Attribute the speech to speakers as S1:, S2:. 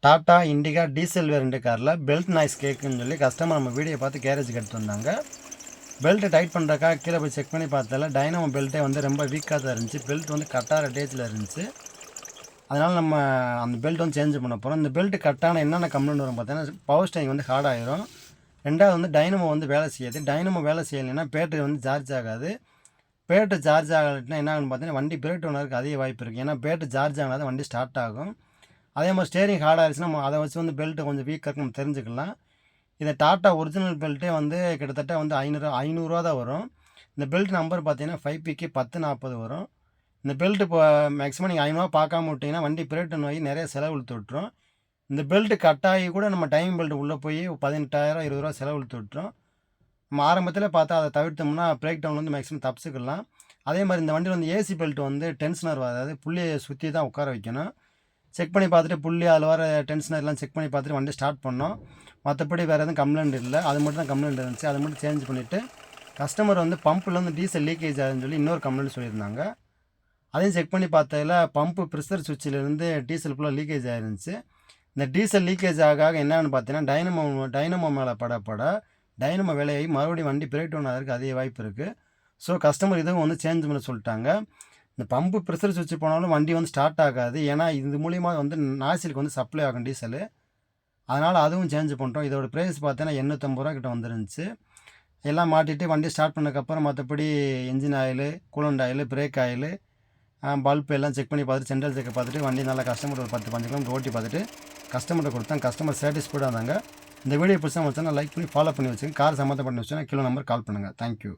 S1: Tata Indica diesel variant காரில் belt noise கேட்குன்னு சொல்லி customer நம்ம வீடியோ பார்த்து கேரேஜுக்கு எடுத்து வந்தாங்க. பெல்ட்டு டைட் பண்ணுறக்காக கீழே போய் செக் பண்ணி பார்த்தால டைனமோ பெல்ட்டே வந்து ரொம்ப வீக்காக தான் இருந்துச்சு. பெல்ட் வந்து கட்டார டேஜில் இருந்துச்சு. அதனால் நம்ம அந்த பெல்ட் வந்து சேஞ்ச் பண்ண போகிறோம். இந்த பெல்ட் கட்டான என்னென்ன கம்ப்ளைண்ட் வரும் பார்த்தீங்கன்னா, பவர் ஸ்டேரிங் வந்து ஹார்ட் ஆயிரும். ரெண்டாவது வந்து டைனமோ வந்து வேலை செய்யாது. டைனமோ வேலை செய்யலைன்னா பேட்டரி வந்து சார்ஜ் ஆகாது. பேட்டரி சார்ஜ் ஆகலைன்னா என்ன ஆகுன்னு பார்த்தீங்கன்னா, வண்டி பிரேக் டவுன் ஆகிறதுக்கு அதிக வாய்ப்பு இருக்குது. ஏன்னா பேட்டரி சார்ஜ் ஆனால் தான் வண்டி ஸ்டார்ட் ஆகும். அதே மாதிரி ஸ்டேரிங் ஹார்ட் ஆகிடுச்சுன்னா நம்ம அதை வச்சு வந்து பெல்ட்டு கொஞ்சம் வீக்காக நம்ம தெரிஞ்சுக்கலாம். இதை டாட்டா ஒரிஜினல் பெல்ட்டே வந்து கிட்டத்தட்ட வந்து ஐநூறுரூவா தான் வரும். இந்த பெல்ட் நம்பர் பார்த்தீங்கன்னா 5PK 1040 வரும். இந்த பெல்ட் இப்போ மேக்ஸிமம் நீங்கள் ஐநூறுரூவா பார்க்காம விட்டிங்கன்னா வண்டி பிரேக் டவுன் ஆகி நிறைய செலவு இழுத்து விட்டுரும். இந்த பெல்ட் கட்டாகி கூட நம்ம டைமிங் பெல்ட் உள்ளே போய் 18,000 20 ரூபா செலவு இழுத்து விட்டுரும். நம்ம ஆரம்பத்தில் பார்த்தா அதை தவிர்த்தோம்னா பிரேக் டவுன் வந்து மேக்ஸிமம் தப்பிச்சுக்கலாம். அதே மாதிரி இந்த வண்டியில் வந்து ஏசி பெல்ட் வந்து டென்ஷனர் வராது. புள்ளியை சுற்றி தான் உட்கார வைக்கணும். செக் பண்ணி பார்த்துட்டு புள்ளி அதில் வர டென்ஷனர்லாம் செக் பண்ணி பார்த்துட்டு வண்டி ஸ்டார்ட் பண்ணோம். மற்றபடி வேறு எதுவும் கம்ப்ளைண்ட் இல்லை. அது மட்டும் தான் கம்ப்ளைண்ட் இருந்துச்சு. அதை மட்டும் சேஞ்ச் பண்ணிவிட்டு கஸ்டமர் வந்து பம்பில் வந்து டீசல் லீக்கேஜ் ஆகுதுன்னு சொல்லி இன்னொரு கம்ப்ளைண்ட் சொல்லியிருந்தாங்க. அதையும் செக் பண்ணி பார்த்ததில் பம்பு ப்ரெஷர் சுவிட்சிலேருந்து டீசல் ஃபுல்லாக லீக்கேஜ் ஆகிருந்துச்சு. இந்த டீசல் லீக்கேஜ் ஆக என்னென்னு பார்த்தீங்கன்னா டைனமோ மேலே பட டைனமோ வேலையாகி மறுபடியும் வண்டி பிரேக் டவுன் ஆகிறதுக்கு அதிக வாய்ப்பு இருக்குது. ஸோ கஸ்டமர் இதுவும் வந்து சேஞ்ச் பண்ண சொல்லிட்டாங்க. இந்த பம்பு ப்ரெஷர் சுவிட்ச் போனாலும் வண்டி வந்து ஸ்டார்ட் ஆகாது. ஏன்னா இது மூலிமா வந்து நாசிலுக்கு வந்து சப்ளை ஆகும் டீசலு. அதனால் அதுவும் சேஞ்ச் பண்ணிட்டோம். இதோட ப்ரைஸ் பார்த்தீங்கன்னா 850 ரூபா கிட்ட வந்துருந்துச்சு. எல்லாம் மாட்டிட்டு வண்டி ஸ்டார்ட் பண்ணதுக்கப்புறம் மற்றபடி engine oil, coolant oil, break oil, bulb எல்லாம் செக் பண்ணி பார்த்துட்டு சென்ட்ரல் செக்கை பார்த்துட்டு வண்டி நல்லா கஸ்டமர் ஒரு 10-15 கிலோமீட்டர் ஓட்டி பார்த்துட்டு கஸ்டமர்கிட்ட கொடுத்தேன். கஸ்டமர் சாட்டிஸ்ஃபைடாக இருந்தாங்க. இந்த வீடியோ பிடிச்சா வச்சுன்னா லைக் பண்ணி ஃபாலோ பண்ணி வச்சுங்க. கார் சம்மந்தப்பட்ட விஷயம் கீழே நம்பர் கால் பண்ணுங்கள். தேங்க்யூ.